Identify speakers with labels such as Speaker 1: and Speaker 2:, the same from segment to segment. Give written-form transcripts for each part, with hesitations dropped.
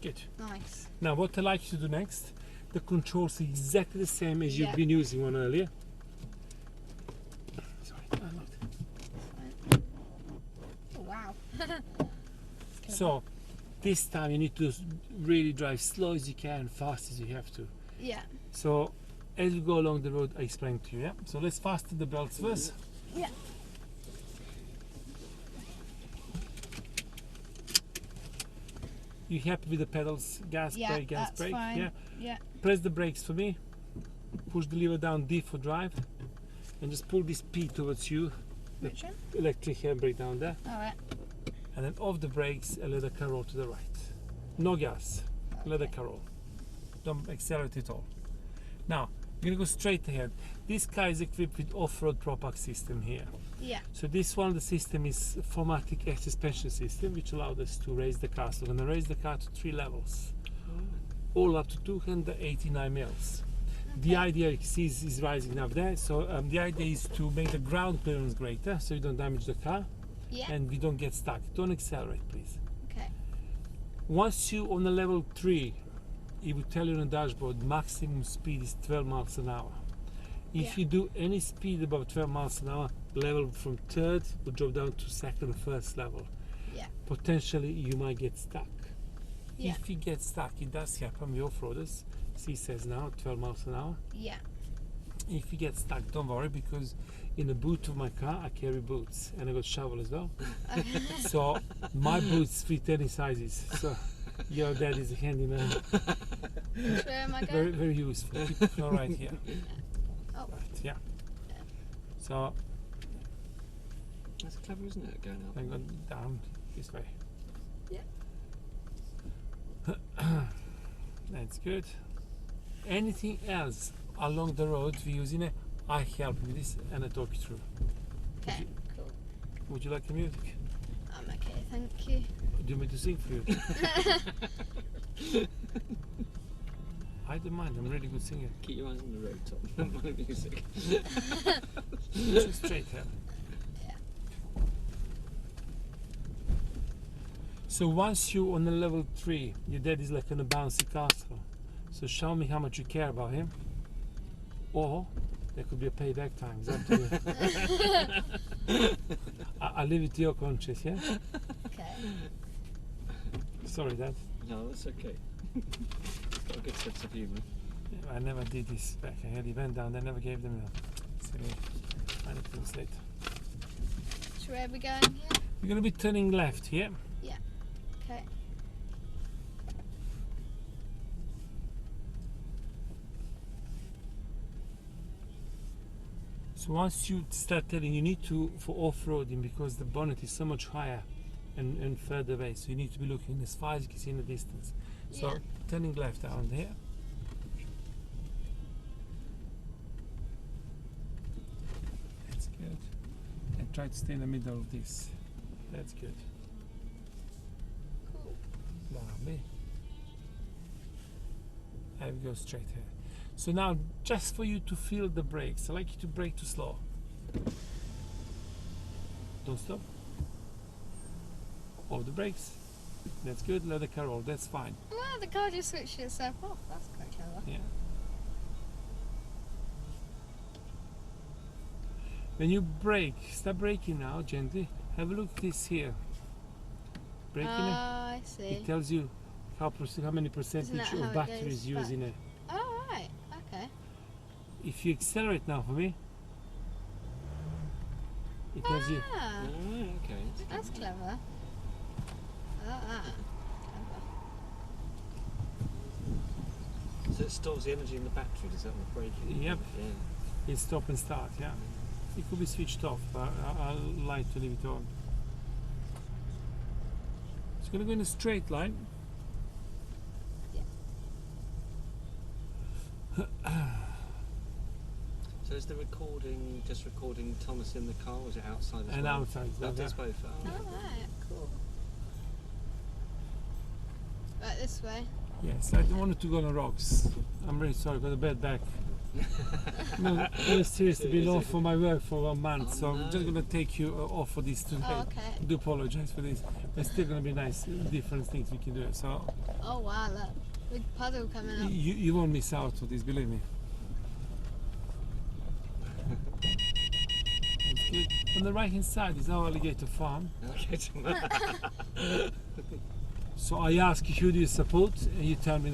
Speaker 1: Good.
Speaker 2: Nice.
Speaker 1: Now what I like you to do next, the controls are exactly the same as you've
Speaker 2: Yeah.
Speaker 1: been using one earlier. Sorry,
Speaker 2: Oh, wow.
Speaker 1: So this time you need to really drive slow as you can, fast as you have to.
Speaker 2: Yeah.
Speaker 1: So as we go along the road, I explain to you. Yeah. So let's fasten the belts first.
Speaker 2: Yeah.
Speaker 1: You happy with the pedals? Gas,
Speaker 2: Yeah,
Speaker 1: brake, gas,
Speaker 2: that's
Speaker 1: brake.
Speaker 2: fine.
Speaker 1: Yeah.
Speaker 2: Yeah.
Speaker 1: Press the brakes for me. Push the lever down D for drive, and just pull this P towards you.
Speaker 2: Which one?
Speaker 1: Electric handbrake down there,
Speaker 2: All right.
Speaker 1: and then off the brakes and let the car roll to the right. No gas. Let the car roll. Don't accelerate at all. Now we're gonna go straight ahead. This car is equipped with off-road Propac system here.
Speaker 2: Yeah.
Speaker 1: So this one, the system is 4MATIC air suspension system, which allowed us to raise the car. So we're gonna raise the car to 3 levels, all up to 289 mils. The idea is rising up there. So the idea is to make the ground clearance greater, so you don't damage the car
Speaker 2: Yeah.
Speaker 1: and we don't get stuck. Don't accelerate, please.
Speaker 2: Okay.
Speaker 1: Once you on the level 3, it will tell you on the dashboard maximum speed is 12 miles an hour. If
Speaker 2: Yeah.
Speaker 1: you do any speed above 12 miles an hour, level from 3rd will drop down to 2nd or 1st level.
Speaker 2: Yeah.
Speaker 1: Potentially you might get stuck.
Speaker 2: Yeah.
Speaker 1: If you get stuck, it does happen with off-roaders. C says now 12 miles an hour.
Speaker 2: Yeah.
Speaker 1: If you get stuck, don't worry, because in the boot of my car I carry boots and I got shovel as well. So my boots fit any sizes. So your dad is a handyman.
Speaker 2: Where am I
Speaker 1: Very,
Speaker 2: going?
Speaker 1: very useful. Keep the floor right here.
Speaker 2: Oh.
Speaker 1: Right, yeah. So
Speaker 3: That's clever, isn't it? Going up.
Speaker 1: I'm going down this way.
Speaker 2: Yeah.
Speaker 1: That's good. Anything else along the road we're using it, I help with this and I talk you through.
Speaker 2: Okay. Cool.
Speaker 1: Would you like the music?
Speaker 2: I'm okay. Thank you.
Speaker 1: Do you want me to sing for you? I don't mind, I'm a really good singer.
Speaker 3: Keep your eyes on the road, Tom. Not my music.
Speaker 1: Just straight ahead.
Speaker 2: Yeah.
Speaker 1: So once you're on the level 3, your dad is like on a bouncy castle. So show me how much you care about him. Or there could be a payback time. It's up to you. I leave it to your conscience, yeah?
Speaker 2: Okay.
Speaker 1: Sorry, Dad.
Speaker 3: No, that's okay. Got a good sense of humour.
Speaker 1: I never did this back. I had event down there, never gave them a silly funny things later.
Speaker 2: So where are we going here?
Speaker 1: We're gonna be turning left here.
Speaker 2: Okay.
Speaker 1: So once you start telling, you need to, for off-roading, because the bonnet is so much higher and further away, so you need to be looking as far as you can see in the distance. So
Speaker 2: Yeah.
Speaker 1: turning left down here. That's good. And try to stay in the middle of this. That's good.
Speaker 2: Cool.
Speaker 1: Lovely. And we go straight here. So now, just for you to feel the brakes, I like you to brake too slow. Don't stop. Hold the brakes. That's good. Let the car roll. That's fine.
Speaker 2: Well, the car just switched itself off. That's quite clever.
Speaker 1: Yeah. When you brake, start braking now gently. Have a look at this here. Braking it.
Speaker 2: I see.
Speaker 1: It tells you how many percentage
Speaker 2: that how
Speaker 1: of
Speaker 2: it
Speaker 1: battery
Speaker 2: goes
Speaker 1: is used in it.
Speaker 2: Oh, right. Okay.
Speaker 1: If you accelerate now for me, it tells you.
Speaker 2: Ah,
Speaker 3: Oh, okay.
Speaker 2: that's clever. Clever.
Speaker 3: So it stores the energy in the battery, does that with braking?
Speaker 1: Yep.
Speaker 3: Yeah.
Speaker 1: It's stop and start, yeah. It could be switched off, but I like to leave it on. It's going to go in a straight line.
Speaker 3: So is the recording just recording Thomas in the car, or is it outside as
Speaker 1: And
Speaker 3: well?
Speaker 1: outside,
Speaker 3: Oh,
Speaker 1: yeah.
Speaker 3: it does both. Oh,
Speaker 2: Oh, right. Cool. Right, this way.
Speaker 1: Yes, I don't want it to go on the rocks. I'm really sorry, I've got a bad back. No, seriously, been off for my work for 1 month,
Speaker 3: Oh,
Speaker 1: so I'm just
Speaker 3: no.
Speaker 1: gonna take you off for this today.
Speaker 2: Oh, okay.
Speaker 1: I do apologize for this. There's still gonna be nice, different things we can do. So
Speaker 2: Oh wow, look. Big puddle coming up.
Speaker 1: you won't miss out on this, believe me. That's good. On the right hand side is our alligator farm.
Speaker 3: Okay.
Speaker 1: So I ask you who do you support, and you tell me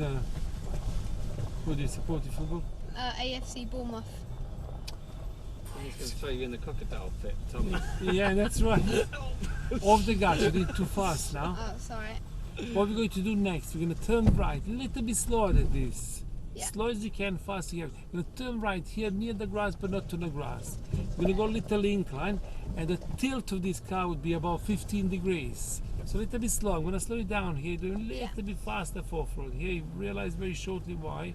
Speaker 1: who do you support in football.
Speaker 2: AFC Bournemouth.
Speaker 3: He's going to throw you in the crocodile pit, Tom.
Speaker 1: Yeah, that's right. Off the gas, you're doing too fast now.
Speaker 2: Oh, sorry.
Speaker 1: What we're going to do next, we're going to turn right, a little bit slower than this.
Speaker 2: Yeah.
Speaker 1: Slow as you can, fast as you can. We're going to turn right here near the grass, but not to the grass. We're going to go a little incline, and the tilt of this car would be about 15 degrees. So a little bit slow. I'm going to slow it down here, do a little
Speaker 2: Yeah.
Speaker 1: bit faster forward. Here you realize very shortly why.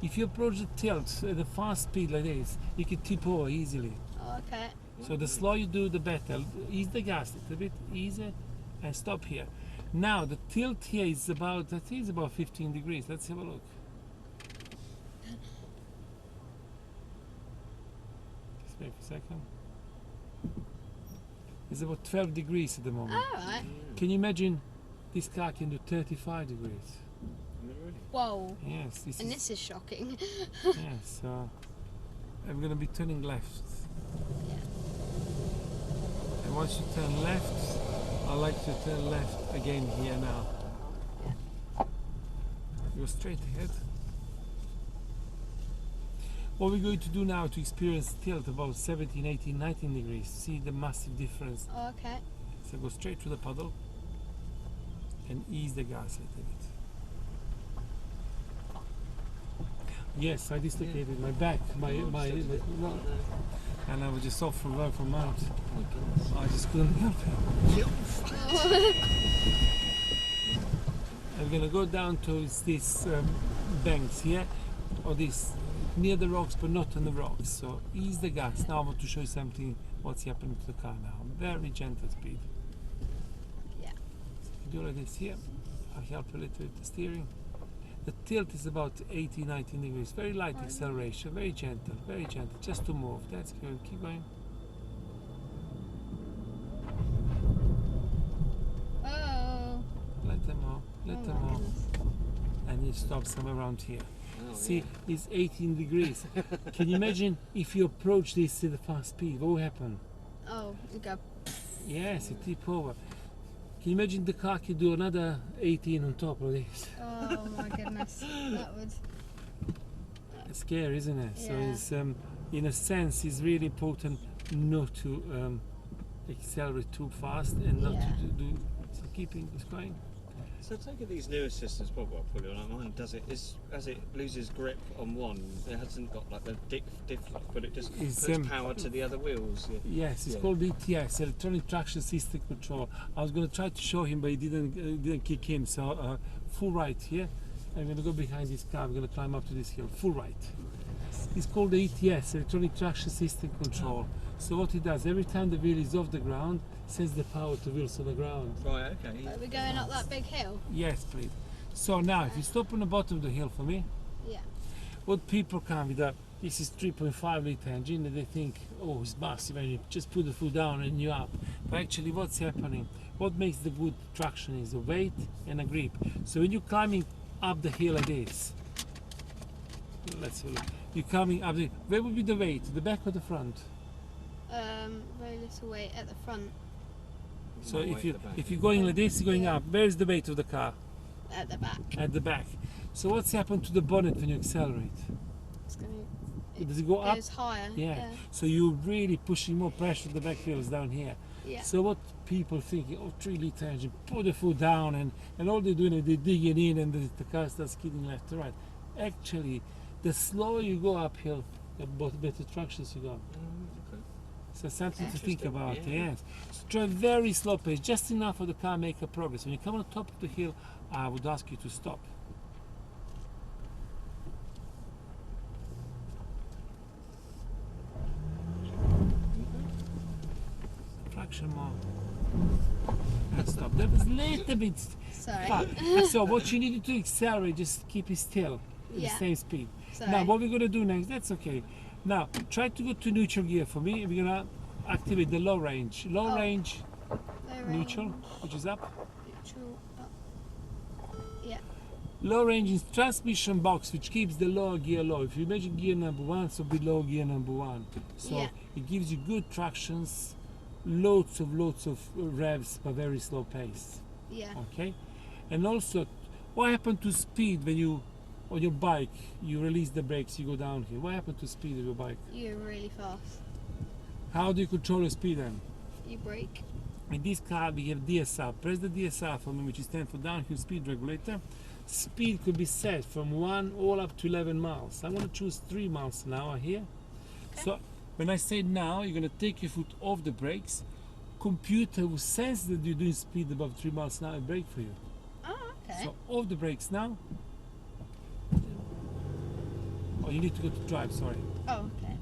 Speaker 1: If you approach the tilt at a fast speed like this, you can tip over easily.
Speaker 2: Oh, okay.
Speaker 1: So the slower you do, the better. Ease the gas a little bit, easy, and stop here. Now the tilt here is about, I think it's about 15 degrees. Let's have a look. Just wait for a second. It's about 12 degrees at the moment.
Speaker 2: Alright.
Speaker 1: Can you imagine this car can do 35 degrees?
Speaker 3: Really?
Speaker 2: Whoa.
Speaker 1: Yes, this
Speaker 2: And
Speaker 1: is,
Speaker 2: this is shocking.
Speaker 1: yes. I'm going to be turning left.
Speaker 2: Yeah.
Speaker 1: And once you turn left, I like to turn left again here now. Go straight ahead. What we're going to do now to experience tilt about 17, 18, 19 degrees. See the massive difference.
Speaker 2: Oh, okay.
Speaker 1: So go straight to the puddle and ease the gas a little bit. Yes, I dislocated my back, my no, and I was just off from work for months. I just couldn't help it. I'm gonna go down towards these banks here, or this near the rocks, but not on the rocks. So ease the gas. Now I want to show you something. What's happening to the car now? Very gentle speed.
Speaker 2: Yeah.
Speaker 1: Do like this here. I'll help a little with the steering. The tilt is about 80, 19 degrees. Very light acceleration, very gentle, just to move. That's good. Keep going.
Speaker 2: Oh.
Speaker 1: Let them off,
Speaker 2: Oh
Speaker 1: let
Speaker 2: my
Speaker 1: them off.
Speaker 2: goodness.
Speaker 1: And you stop somewhere around here.
Speaker 3: Oh,
Speaker 1: See, it's 18 degrees. Can you imagine if you approach this at a fast speed? What will happen?
Speaker 2: Oh, you go.
Speaker 1: Yes, it tip over. Can you imagine the car can do another 18 on top of this?
Speaker 2: Oh my goodness. That would.
Speaker 1: It's scary, isn't it? So
Speaker 2: Yeah.
Speaker 1: it's in a sense it's really important not to accelerate too fast and not
Speaker 2: Yeah.
Speaker 1: to do so keeping this going.
Speaker 3: So take it these newer systems, well, probably like mine does it, is as it loses grip on one, it hasn't got like the diff lock, but it just
Speaker 1: It's,
Speaker 3: puts power to the other wheels. Yeah.
Speaker 1: Yes, it's
Speaker 3: Yeah.
Speaker 1: called ETS, Electronic Traction System Control. I was going to try to show him, but he didn't kick in. So full right here. I'm going to go behind this car. I'm going to climb up to this hill. Full right. It's called the ETS, Electronic Traction System Control. So what it does, every time the wheel is off the ground, sends the power to wheels on the ground.
Speaker 3: Right, okay.
Speaker 2: Are we going up that big hill?
Speaker 1: Yes, please. So now, if you stop on the bottom of the hill for me,
Speaker 2: Yeah.
Speaker 1: what people come with this is 3.5 litre engine, and they think, oh, it's massive, and you just put the foot down and you're up. But actually, what's happening? What makes the good traction is a weight and a grip. So when you're climbing up the hill like this, let's see, you're coming up the, where would be the weight? The back or the front?
Speaker 2: Very little weight at the front.
Speaker 1: So
Speaker 3: Weight
Speaker 1: if
Speaker 3: at the back.
Speaker 1: you're going like this, you're going
Speaker 2: Yeah.
Speaker 1: up. Where's the weight of the car?
Speaker 2: At the back.
Speaker 1: At the back. So what's happened to the bonnet when you accelerate?
Speaker 2: It's going
Speaker 1: Does it go up?
Speaker 2: goes higher.
Speaker 1: Yeah. So you're really pushing more pressure to the back wheels down here.
Speaker 2: Yeah.
Speaker 1: So what people think, oh, 3 litre engine, put the foot down, and all they're doing is they're digging in, and the car starts skidding left to right. Actually, the slower you go uphill, the better tractions you got.
Speaker 3: Okay.
Speaker 1: So something to think
Speaker 3: Interesting,
Speaker 1: about.
Speaker 3: yeah.
Speaker 1: Yes. So try very slow pace, just enough for the car make a progress. When you come on top of the hill, I would ask you to stop. Fraction more. And stop. That was a little bit
Speaker 2: Sorry.
Speaker 1: fast. So what you need to do, accelerate, just keep it still at
Speaker 2: Yeah.
Speaker 1: the same speed.
Speaker 2: Sorry.
Speaker 1: Now, what we're going to do next, that's okay. Now, try to go to neutral gear for me. We're going to activate the low range. Low
Speaker 2: Oh.
Speaker 1: range,
Speaker 2: Low
Speaker 1: neutral,
Speaker 2: range,
Speaker 1: which is up.
Speaker 2: neutral, up. Yeah.
Speaker 1: Low range is transmission box, which keeps the lower gear low. If you imagine gear number 1, so below gear number 1. So
Speaker 2: Yeah.
Speaker 1: it gives you good tractions, loads of revs, but very slow pace.
Speaker 2: Yeah.
Speaker 1: Okay, and also, what happened to speed when you on your bike you release the brakes, you go down here? What happened to speed of your bike?
Speaker 2: You're really fast.
Speaker 1: How do you control your speed then?
Speaker 2: You brake.
Speaker 1: In this car we have DSR. Press the DSR for me, which is stand for downhill speed regulator. Speed could be set from 1 all up to 11 miles. I'm going to choose 3 miles an hour here. So when I say now, you're going to take your foot off the brakes. Computer will sense that you're doing speed above 3 miles an hour and brake for you.
Speaker 2: Oh, okay.
Speaker 1: So off the brakes now. Oh, you need to go to drive, sorry.
Speaker 2: Oh, okay.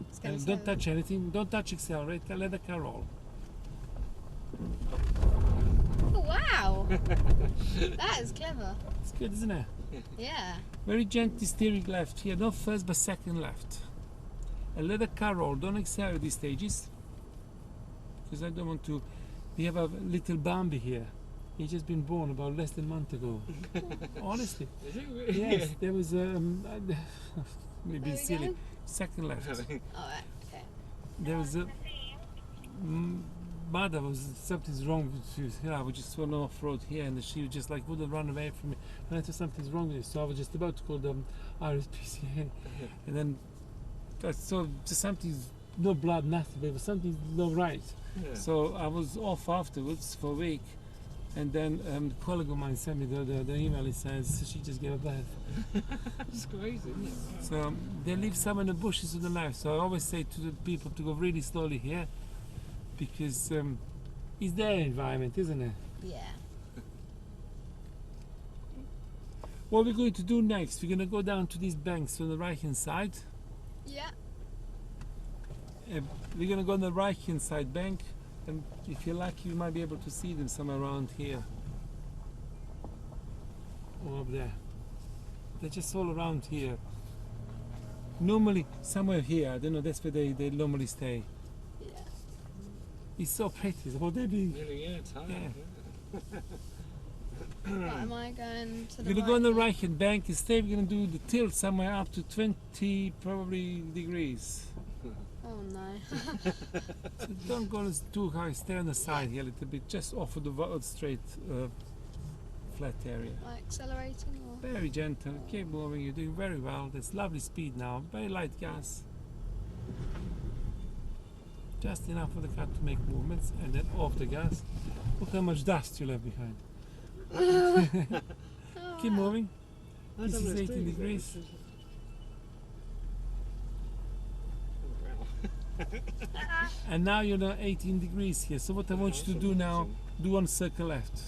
Speaker 2: It's gonna
Speaker 1: And don't
Speaker 2: slow.
Speaker 1: touch anything, don't touch accelerator, let the car roll.
Speaker 2: Oh, wow. That is clever.
Speaker 1: It's good, isn't it?
Speaker 2: Yeah.
Speaker 1: Very gently steering left here, not first but second left. And let the car roll, don't accelerate these stages. Because I don't want to. We have a little Bambi here. He's just been born about less than a month ago. Honestly.
Speaker 3: Is it really?
Speaker 1: Yes, there was maybe
Speaker 2: Where are we
Speaker 1: silly.
Speaker 2: going?
Speaker 1: Second left.
Speaker 2: All right. Okay.
Speaker 1: There was a mother was something's wrong with her. I was just on off road here, and she was just like wouldn't run away from me. And I thought something's wrong with it, so I was just about to call them RSPCA, and then I saw just something's no blood, nothing, but it was something not right.
Speaker 3: Yeah.
Speaker 1: So I was off afterwards for a week, and then a colleague of mine sent me the email. It says she just gave a birth.
Speaker 3: It's crazy, isn't it?
Speaker 1: So they live some in the bushes to the left. So I always say to the people to go really slowly here, because it's their environment, isn't it?
Speaker 2: Yeah.
Speaker 1: What we're going to do next, we're going to go down to these banks on the right hand side.
Speaker 2: Yeah.
Speaker 1: We're going to go on the right hand side bank, and if you're lucky you might be able to see them somewhere around here or up there. They're just all around here. Normally somewhere here, I don't know, that's where they normally stay.
Speaker 2: Yeah.
Speaker 1: It's so pretty. It's about that big.
Speaker 3: Really, yeah, it's hard.
Speaker 1: Yeah.
Speaker 2: What, am I going to the
Speaker 1: We're gonna
Speaker 2: right?
Speaker 1: go on the
Speaker 2: now?
Speaker 1: right hand bank. Instead, we're gonna do the tilt somewhere up to 20 probably degrees.
Speaker 2: Oh no.
Speaker 1: So don't go too high. Stay on the side here a little bit, just off of the straight flat area.
Speaker 2: Am I accelerating or?
Speaker 1: Very gentle. Keep moving. You're doing very well. There's lovely speed now. Very light gas. Just enough for the car to make movements, and then off the gas. Look how much dust you left behind.
Speaker 2: Oh,
Speaker 1: Keep
Speaker 2: wow.
Speaker 1: moving.
Speaker 3: That's
Speaker 1: This is
Speaker 3: almost
Speaker 1: 18
Speaker 3: big,
Speaker 1: degrees. And now you're at 18 degrees here. So what I want you to do now, do one circle left.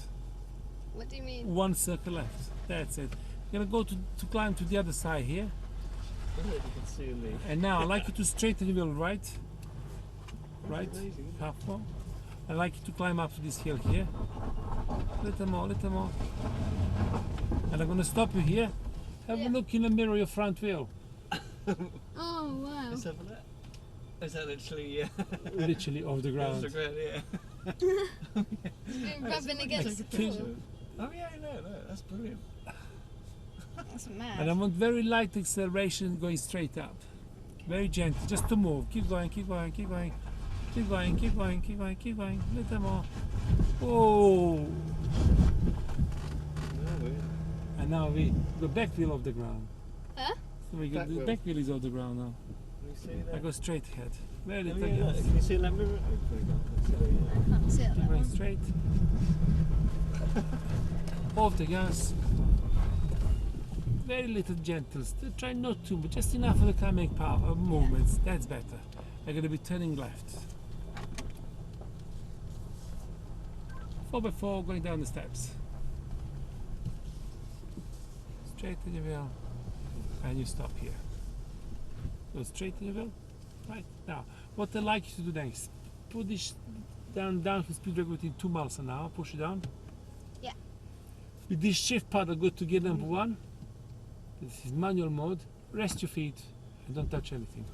Speaker 2: What do you mean?
Speaker 1: One circle left. That's it. You're gonna go to climb to the other side here.
Speaker 3: I don't know if you can see in the.
Speaker 1: And now I'd like you to straighten your wheel right. Right.
Speaker 3: Amazing, isn't it?
Speaker 1: Half more. I'd like you to climb up to this hill here. Little more, little more. And I'm gonna stop you here. Have
Speaker 2: Yeah.
Speaker 1: a look in the mirror, your front wheel.
Speaker 2: Oh wow.
Speaker 3: Is that for that? Is that literally, yeah?
Speaker 1: Literally off the ground.
Speaker 3: yeah.
Speaker 2: It's been rubbing against the
Speaker 1: Take a
Speaker 2: floor.
Speaker 3: Oh yeah, no, that's brilliant.
Speaker 2: That's
Speaker 1: And
Speaker 2: mad.
Speaker 1: I want very light acceleration going straight up. Very gentle, just to move. Keep going, keep going, keep going. Keep going, keep going, keep going, keep going. Little more. Oh!
Speaker 3: No, yeah.
Speaker 1: And now we the back wheel off the ground.
Speaker 2: Huh?
Speaker 1: So we got
Speaker 3: Back
Speaker 1: the
Speaker 3: wheel.
Speaker 1: back wheel is off the ground now.
Speaker 3: Can you see that?
Speaker 1: I go straight ahead. Very
Speaker 3: Oh,
Speaker 1: little
Speaker 3: yeah, look,
Speaker 1: gas.
Speaker 3: can you see in that mirror? Hopefully not.
Speaker 2: I can't see it.
Speaker 1: Keep
Speaker 2: That
Speaker 1: going
Speaker 2: one.
Speaker 1: straight. Off the gas. Very little gentle. Still try not to, but just enough for the car make power movements. That's better. I'm gonna be turning left. 4x4 going down the steps. Straight in your wheel. And you stop here. Go straight in your wheel. Right. Now, what I'd like you to do next, put this down to speed regulating 2 miles an hour, push it down.
Speaker 2: Yeah.
Speaker 1: With this shift paddle, go to gear number 1. This is manual mode. Rest your feet and don't touch anything.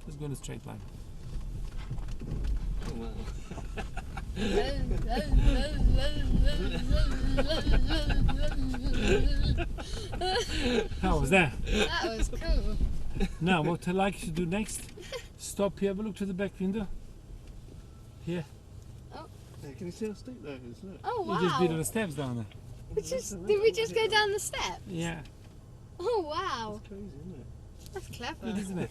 Speaker 1: Let's go in a straight line.
Speaker 3: Oh, wow.
Speaker 1: How was that?
Speaker 2: That was cool.
Speaker 1: Now, what I'd like you to do next, stop here, have a look to the back window. Here.
Speaker 3: Hey, can you see how steep that is? Look.
Speaker 2: Oh
Speaker 1: You just did
Speaker 2: wow.
Speaker 1: the steps down there.
Speaker 2: Did we just go down the steps?
Speaker 1: Yeah.
Speaker 2: Oh wow.
Speaker 3: That's crazy, isn't it?
Speaker 2: That's
Speaker 1: Good,
Speaker 2: clever.
Speaker 1: isn't it?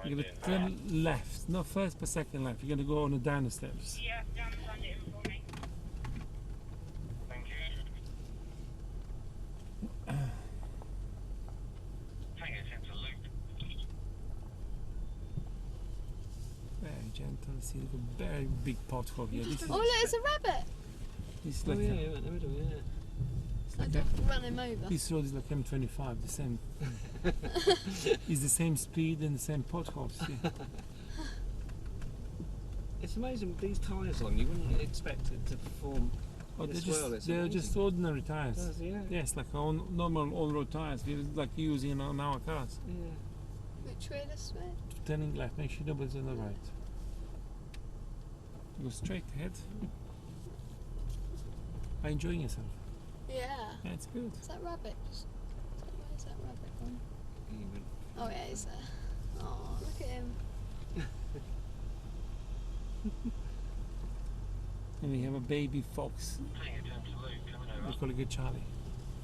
Speaker 1: You're going to turn left. Not first, but second left. You're going to go on the down the steps.
Speaker 4: Yeah, down the front end for me. Thank you. Take it into loop.
Speaker 1: Very gentle. See, look, a very big pothole here. This is,
Speaker 2: Oh look, it's a rabbit.
Speaker 1: this is
Speaker 3: Oh,
Speaker 1: like
Speaker 3: yeah,
Speaker 1: a-
Speaker 3: you're in the middle, yeah.
Speaker 1: it's
Speaker 2: I
Speaker 1: like
Speaker 2: don't
Speaker 1: a-
Speaker 2: run him over.
Speaker 1: this road is like M25, the same. It's the same speed and the same potholes. See?
Speaker 3: It's amazing with these tyres on, you wouldn't expect it to perform.
Speaker 1: Oh,
Speaker 3: Yes,
Speaker 1: they're
Speaker 3: well,
Speaker 1: just,
Speaker 3: it's
Speaker 1: they're just
Speaker 3: amazing.
Speaker 1: ordinary tires.
Speaker 3: Does, yeah.
Speaker 1: Yes, like normal all-road tires, like using on our cars.
Speaker 3: Yeah.
Speaker 2: Which way this way?
Speaker 1: Turning left, make sure nobody's on the right. Go straight ahead. Are you enjoying yourself?
Speaker 2: Yeah.
Speaker 1: Yeah, it's good.
Speaker 2: Is that rabbit? Where's that rabbit gone?
Speaker 3: Even.
Speaker 2: Oh yeah, he's there. Oh, look at him.
Speaker 1: And we have a baby fox.
Speaker 4: Take it into loop, coming
Speaker 1: We
Speaker 4: over.
Speaker 1: call it Charlie.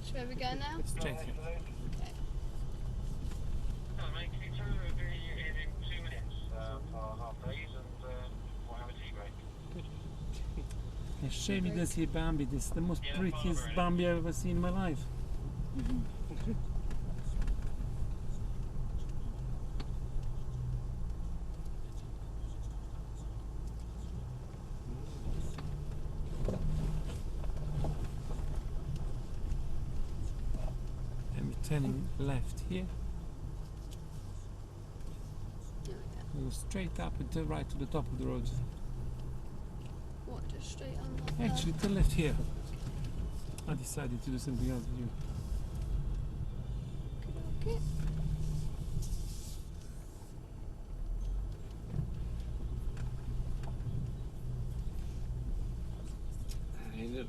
Speaker 2: Should we go now?
Speaker 1: Straight ahead.
Speaker 2: Okay.
Speaker 4: No, mate, can you tell me we'll be in 2 minutes for half days and we'll have a tea break.
Speaker 1: It's a shame you didn't see Bambi. This is the most
Speaker 4: Yeah,
Speaker 1: prettiest
Speaker 4: Barbara.
Speaker 1: Bambi I've ever seen in my life. And we're turning left here.
Speaker 2: There we
Speaker 1: We go straight up and turn right to the top of the road.
Speaker 2: go. What? Just straight on that?
Speaker 1: Actually, turn left here. I decided to do something else with you.
Speaker 2: Okay.
Speaker 3: You look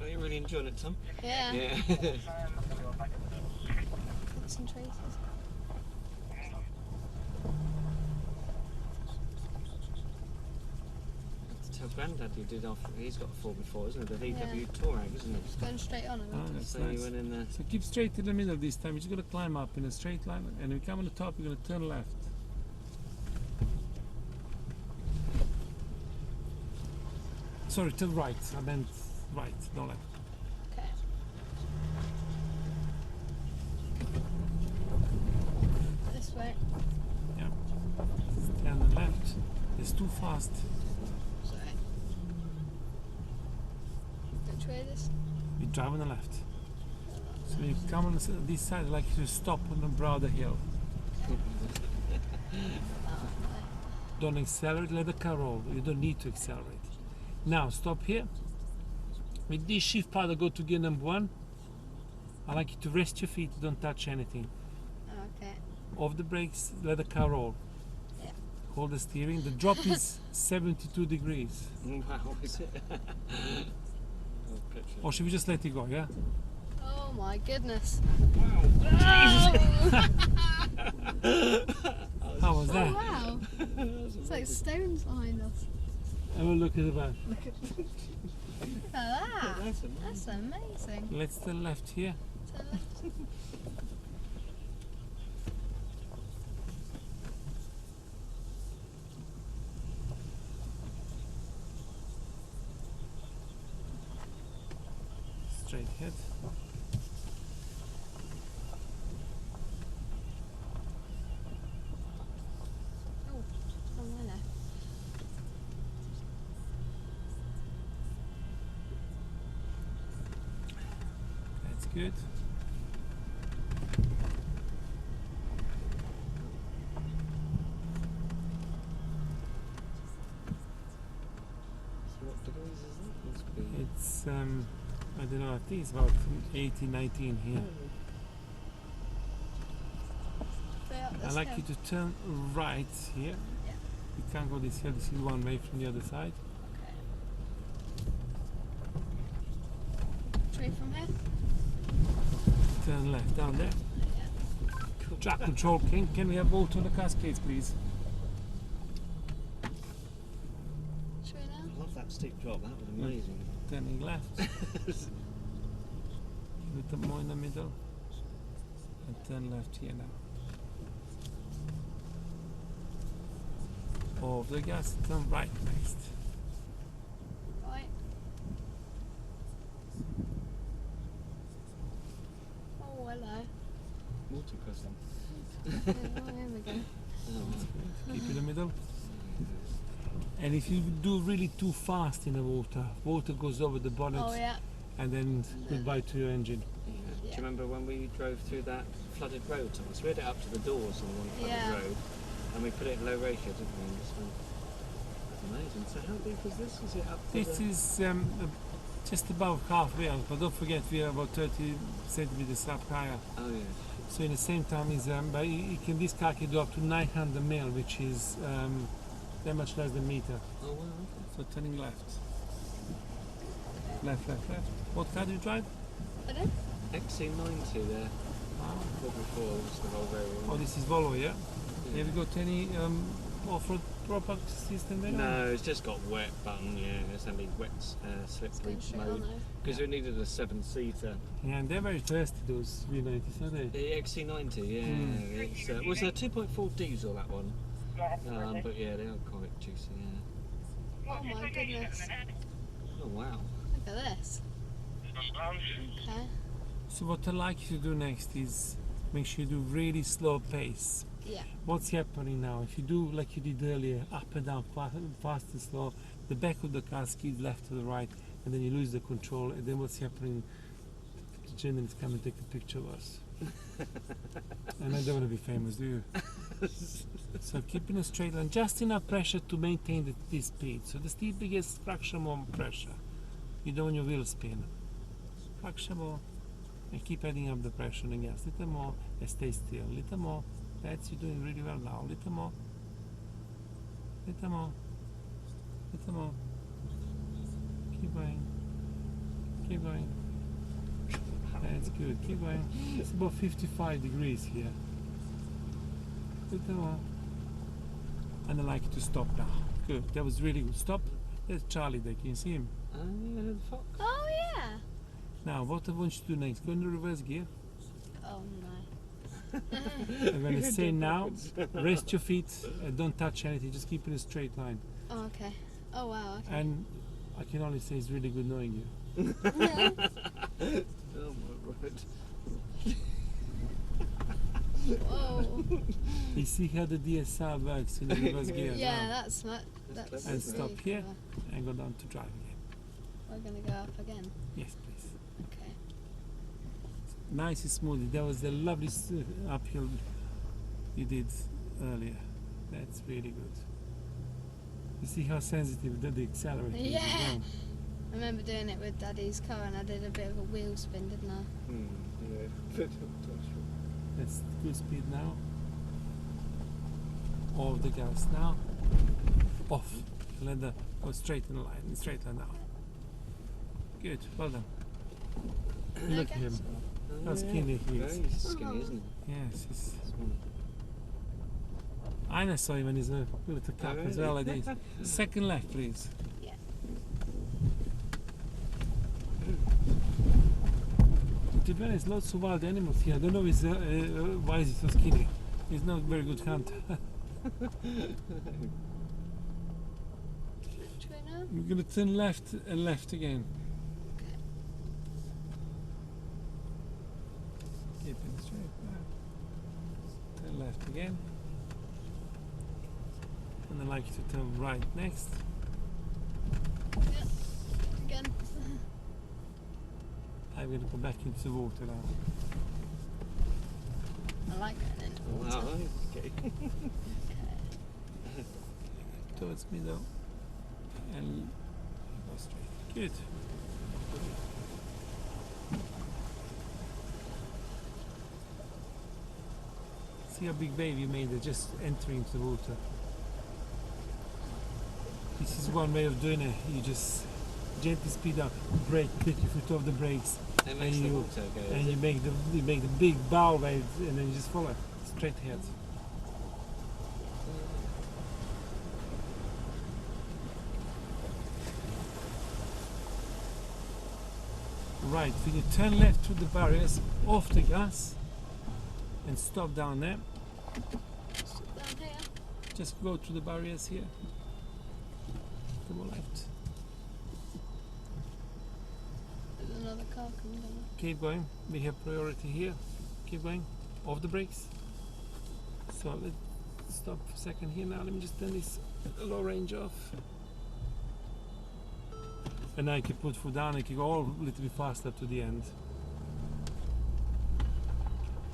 Speaker 3: like you're really enjoying it, Tom.
Speaker 2: Yeah.
Speaker 3: Yeah.
Speaker 2: Concentrators.
Speaker 3: Tell Grandad you did off. He's got a 4 before, isn't it? The VW
Speaker 2: Yeah.
Speaker 3: Touareg, isn't it?
Speaker 2: Just going straight on.
Speaker 1: Ah,
Speaker 2: it.
Speaker 1: that's
Speaker 3: So you
Speaker 1: nice.
Speaker 3: went in there.
Speaker 1: So keep straight in the middle this time. You're just going to climb up in a straight line, and when you come on the top, you're going to turn left. Sorry, turn right. I meant right, not left.
Speaker 2: Okay. This way.
Speaker 1: Yeah. Turn left. It's too fast.
Speaker 2: Sorry. Which way this?
Speaker 1: You drive on the left. So when you come on this side, like you stop on the Browder Hill.
Speaker 2: Oh,
Speaker 1: Don't accelerate, let the car roll. You don't need to accelerate. Now stop here. With this shift powder, go to gear number 1. I like you to rest your feet, don't touch anything.
Speaker 2: okay.
Speaker 1: Off the brakes, let the car roll.
Speaker 2: Yeah.
Speaker 1: Hold the steering. The drop is 72 degrees.
Speaker 3: Wow, is it? Oh, picture.
Speaker 1: Or should we just let it go, yeah?
Speaker 2: Oh my goodness.
Speaker 1: How was
Speaker 2: Oh
Speaker 1: that?
Speaker 2: wow. It's like stones behind us.
Speaker 1: Have a look at the back.
Speaker 2: Look at that.
Speaker 3: That's amazing.
Speaker 2: That's amazing.
Speaker 1: Let's turn left here.
Speaker 2: Turn left.
Speaker 1: Straight ahead.
Speaker 2: Oh, on my left.
Speaker 1: That's good.
Speaker 3: So what degrees is that? Must be.
Speaker 1: It's, I don't know, I think it's about 18, 19 here.
Speaker 3: Oh,
Speaker 2: I'd
Speaker 1: I'd like you to turn right here.
Speaker 2: Yeah.
Speaker 1: You can't go this way, this is one way from the other side.
Speaker 2: Straight from here?
Speaker 1: Turn left down there.
Speaker 2: Yeah.
Speaker 1: Track control, can we have both on the cascades, please?
Speaker 2: Straight now?
Speaker 3: I love that steep drop. That was amazing.
Speaker 1: Turning left. Little more in the middle. And turn left here now. Off the gas, turn right next.
Speaker 2: Right. Oh, hello.
Speaker 3: Multi-crossing.
Speaker 2: Oh, here we go.
Speaker 1: Keep in the middle. And if you do really too fast in the water goes over the bonnet
Speaker 2: Oh, yeah.
Speaker 1: and then goodbye to your engine.
Speaker 3: Do
Speaker 2: Yeah.
Speaker 3: you remember when we drove through that flooded road, Thomas? We had it up to the doors on one flooded
Speaker 2: Yeah.
Speaker 3: road, and we put it in low ratio, didn't we? And this one, that's amazing. So how deep is this? Is it up to
Speaker 1: This
Speaker 3: the...
Speaker 1: is just above halfway up, but don't forget we are about 30 centimeters up higher.
Speaker 3: Oh yeah.
Speaker 1: So in the same time is but this car can do up to 900 mil, which is that much less than meter.
Speaker 3: Oh wow. Okay.
Speaker 1: So turning left. Left. What car do you drive?
Speaker 2: Pardon?
Speaker 3: XC90 there. What before was the Volvo.
Speaker 1: Oh, this is Volvo, yeah? Have you got any off-road proper system there?
Speaker 3: No, it's just got wet button. Yeah, it's only wet slippery
Speaker 2: Going straight on
Speaker 3: mode
Speaker 2: though.
Speaker 3: because we needed a 7-seater.
Speaker 1: Yeah, and they're very thirsty, those V90s, aren't they?
Speaker 3: The XC90, yeah. It's was a 2.4 diesel that one. But yeah, they are quite juicy. Yeah.
Speaker 2: Oh my goodness.
Speaker 3: Oh wow.
Speaker 2: Look at this. Okay.
Speaker 1: So what I'd like you to do next is make sure you do really slow pace.
Speaker 2: Yeah.
Speaker 1: What's happening now? If you do like you did earlier, up and down, fast and slow, the back of the car skids left to the right, and then you lose the control, and then what's happening? The journalists come and take a picture of us. And I don't want to be famous, do you? So keeping a straight line, just enough pressure to maintain this speed. So the steeper gets fraction more pressure. You don't want your wheel spin. Fraction more. And keep adding up the pressure on the gas. Little more, and stay still. Little more. That's you're doing really well now. Little more. Little more. Little more. Keep going. Keep going. That's good. Keep going. It's about 55 degrees here. Little more. And I'd like you to stop now. Good. That was really good. Stop. There's Charlie there. Can you see him?
Speaker 3: Yeah, the fox.
Speaker 2: Oh yeah.
Speaker 1: Now, what I want you to do next, go into reverse gear.
Speaker 2: Oh no.
Speaker 1: I'm going to say now, rest your feet, don't touch anything, just keep in a straight line.
Speaker 2: Oh okay. Oh wow. Okay.
Speaker 1: And I can only say it's really good knowing you.
Speaker 3: Oh my word.
Speaker 2: Whoa.
Speaker 1: You see how the DSR works in the reverse gear
Speaker 2: Yeah,
Speaker 1: now?
Speaker 2: that's smart. That's
Speaker 3: clever,
Speaker 1: And
Speaker 3: isn't
Speaker 1: stop
Speaker 2: really
Speaker 1: here
Speaker 2: clever.
Speaker 1: and go down to drive again.
Speaker 2: We're gonna go up again.
Speaker 1: Yes, please.
Speaker 2: Okay.
Speaker 1: Nice and smooth. That was the lovely uphill you did earlier. That's really good. You see how sensitive the accelerator is
Speaker 2: Yeah.
Speaker 1: as well.
Speaker 2: I remember doing it with Daddy's car and I did a bit of a wheel spin, didn't I?
Speaker 3: Yeah.
Speaker 1: That's good speed now. Off the gas now. Off. Let the go straight in line. Straight line now. Good. Well done. Look at him. How skinny he is.
Speaker 3: Very skinny, isn't
Speaker 1: Yes. It's,
Speaker 3: he?
Speaker 1: I saw him when he's a little cup as well like this. Second left, please.
Speaker 2: Yeah.
Speaker 1: To be honest, lots of wild animals here. I don't know why is he so skinny. He's not a very good hunter.
Speaker 2: Which way now?
Speaker 1: We're going to turn left and left again.
Speaker 2: Okay.
Speaker 1: Keeping straight now. Turn left again. And I'd like you to turn right next.
Speaker 2: Yeah. Again.
Speaker 1: I'm going to go back into the water now.
Speaker 2: I like going into water.
Speaker 3: Wow, okay.
Speaker 1: Towards me though. And go straight. Good. See a big wave you made just entering the water. This is one way of doing it. You just gently speed up, brake, take your foot off the brakes,
Speaker 3: It makes the water go.
Speaker 1: and
Speaker 3: is
Speaker 1: you
Speaker 3: it?
Speaker 1: make the big bow wave, and then you just follow straight ahead. Right, when you turn left through the barriers, off the gas, and stop down there.
Speaker 2: Down here.
Speaker 1: Just go through the barriers here. Come on left.
Speaker 2: There's another car coming down.
Speaker 1: Keep going. We have priority here. Keep going. Off the brakes. So let's stop for a second here now. Let me just turn this low range off. And now you can put foot down and you can go all a little bit faster to the end.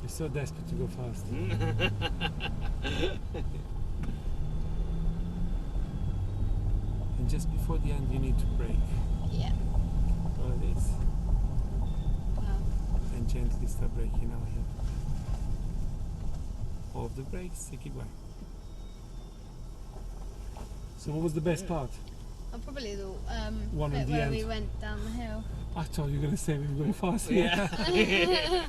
Speaker 1: You're so desperate to go fast. And just before the end you need to brake.
Speaker 2: Yeah.
Speaker 1: Like this.
Speaker 2: Wow.
Speaker 1: And gently start braking now here. Off the brakes, you keep going. So what was the best part?
Speaker 2: Oh, probably the
Speaker 1: One
Speaker 2: bit
Speaker 1: at the
Speaker 2: where
Speaker 1: end.
Speaker 2: we went down the hill.
Speaker 1: I thought you were going to say we were going fast here.
Speaker 3: Yeah.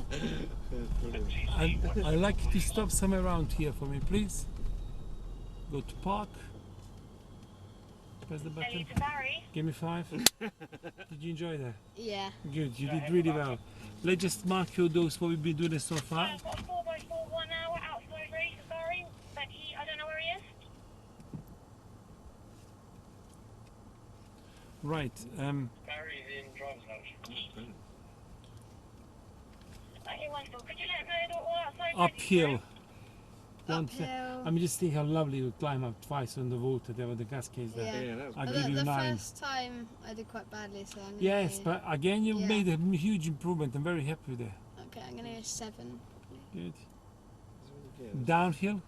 Speaker 3: Brilliant.
Speaker 1: I'd like you to stop somewhere around here for me, please. Go to park. Press the button.
Speaker 5: Barry.
Speaker 1: Give me 5. Did you enjoy that?
Speaker 2: Yeah.
Speaker 1: Good, you did really well. Let's just mark you those what we've been doing so far.
Speaker 5: I've got a 4x4 1 hour outside race for Barry, but I don't know where he is.
Speaker 1: Right.
Speaker 4: Barry's in driver's lounge.
Speaker 5: Okay, wonderful. Could you let me know what outside race
Speaker 1: Uphill. One
Speaker 2: Uphill.
Speaker 1: I mean, just think how lovely you climb up twice on the water there with the cascades there.
Speaker 2: Yeah.
Speaker 3: Yeah, that was
Speaker 1: I'll
Speaker 2: But
Speaker 1: give you
Speaker 2: the
Speaker 1: 9.
Speaker 2: first time I did quite badly, so I'm gonna
Speaker 1: Yes,
Speaker 2: go,
Speaker 1: but again, you've
Speaker 2: Yeah.
Speaker 1: made a huge improvement. I'm very happy with that.
Speaker 2: okay, I'm gonna go 7.
Speaker 1: Good.
Speaker 3: really good.
Speaker 1: Downhill,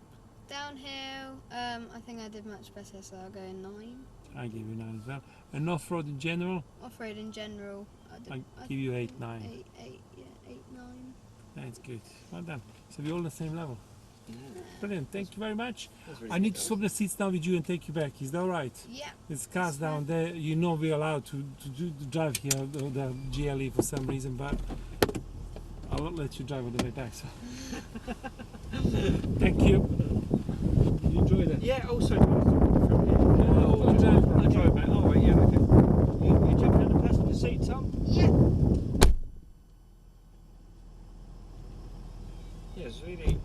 Speaker 2: Downhill, I think I did much better, so I'll go 9.
Speaker 1: I give you 9 as well. And off-road in general,
Speaker 2: Off-road in general,
Speaker 1: I give you 8, 9.
Speaker 2: 8, yeah, 8, 9.
Speaker 1: That's good. Well done. So we're all on the same level.
Speaker 3: Yeah,
Speaker 1: Brilliant. Thank you very much.
Speaker 3: that's really
Speaker 1: I need
Speaker 3: good,
Speaker 1: to swap the seats down with you and take you back. Is that all right?
Speaker 2: Yeah.
Speaker 1: There's cars
Speaker 2: That's
Speaker 1: down
Speaker 2: fine.
Speaker 1: there. You know we're allowed to drive here, the GLE for some reason, but I won't let you drive all the way back. So. Thank you. Did you enjoy that?
Speaker 3: Yeah, also from here.
Speaker 1: I'll drive.
Speaker 3: I'll drive back. Oh, right, yeah, okay. You jumping in the passenger seat, Tom?
Speaker 2: Yeah.
Speaker 3: Yeah, it's really.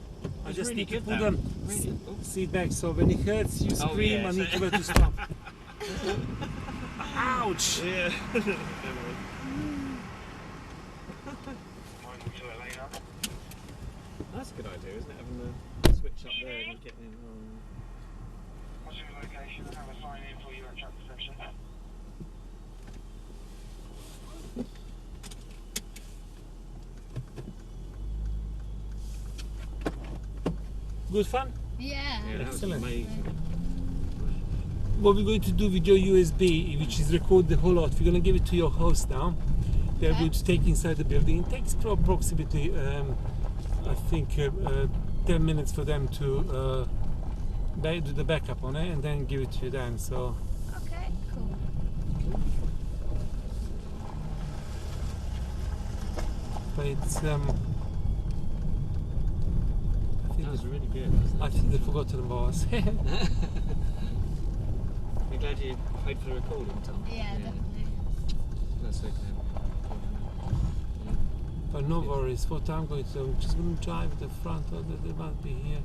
Speaker 1: I
Speaker 3: it's
Speaker 1: just
Speaker 3: really
Speaker 1: need to
Speaker 3: good,
Speaker 1: put
Speaker 3: that.
Speaker 1: them
Speaker 3: Really,
Speaker 1: seat back so when it hurts you
Speaker 3: Oh,
Speaker 1: scream.
Speaker 3: yeah,
Speaker 1: I
Speaker 3: so-
Speaker 1: need to let you stop. Ouch!
Speaker 3: yeah.
Speaker 4: Mindful to it later.
Speaker 3: That's a good idea, isn't it? Having the switch up there and getting in.
Speaker 4: What's your location? I'll have a sign in for you at track reception.
Speaker 1: Good fun?
Speaker 2: Yeah.
Speaker 3: Yeah, that was
Speaker 1: Excellent.
Speaker 3: amazing.
Speaker 1: What we're going to do with your USB, which is record the whole lot, we're going to give it to your host now. They're
Speaker 2: Okay.
Speaker 1: going to take inside the building. It takes approximately, I think, 10 minutes for them to do the backup on it and then give it to you then. So,
Speaker 2: Okay, cool.
Speaker 1: but it's, I think,
Speaker 3: That was really good, wasn't
Speaker 1: I
Speaker 3: it?
Speaker 1: think they forgot to the boss.
Speaker 3: You're glad you paid for the recording, Tom?
Speaker 2: Yeah, definitely.
Speaker 3: That's okay.
Speaker 1: But no worries, what I'm going to do, I'm just going to drive at the front, or they might be here,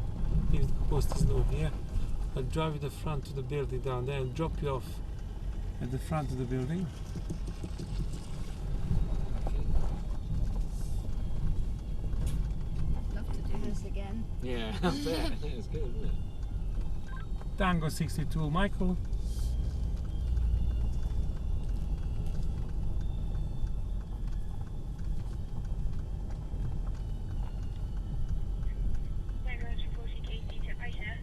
Speaker 1: if the post is not here. I'll drive at the front to the building down there and drop you off at the front of the building.
Speaker 2: Love to do this again.
Speaker 3: Yeah, I bet. It was good, wasn't it?
Speaker 1: Tango 62, Michael.
Speaker 5: Tango 40 KT to right here.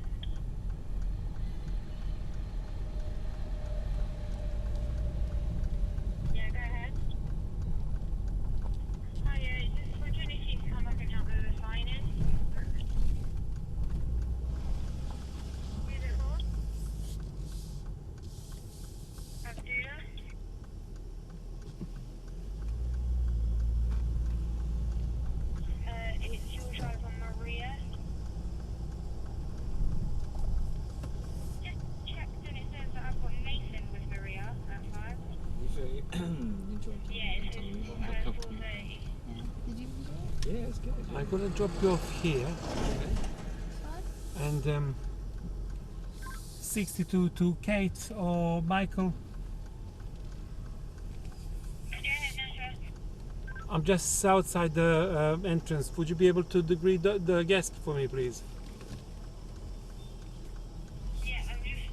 Speaker 5: Yeah, go ahead. Hi, just for Jenny, she's come up and help with the sign in.
Speaker 3: Enjoying
Speaker 5: Yeah, it's
Speaker 3: time with the
Speaker 5: 4:30.
Speaker 3: company.
Speaker 2: Did you enjoy it?
Speaker 3: Yeah, it's good.
Speaker 1: I'm gonna drop you off here,
Speaker 2: Fun?
Speaker 1: and 62 to Kate or Michael.
Speaker 5: Yeah, no, sure.
Speaker 1: I'm just outside the entrance. Would you be able to greet the guest for me, please?
Speaker 5: Yeah, I'm just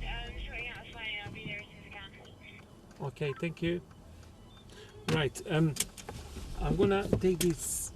Speaker 5: sorting out a flight and I'll be there as soon as I can.
Speaker 1: Okay, thank you. Right, I'm gonna take this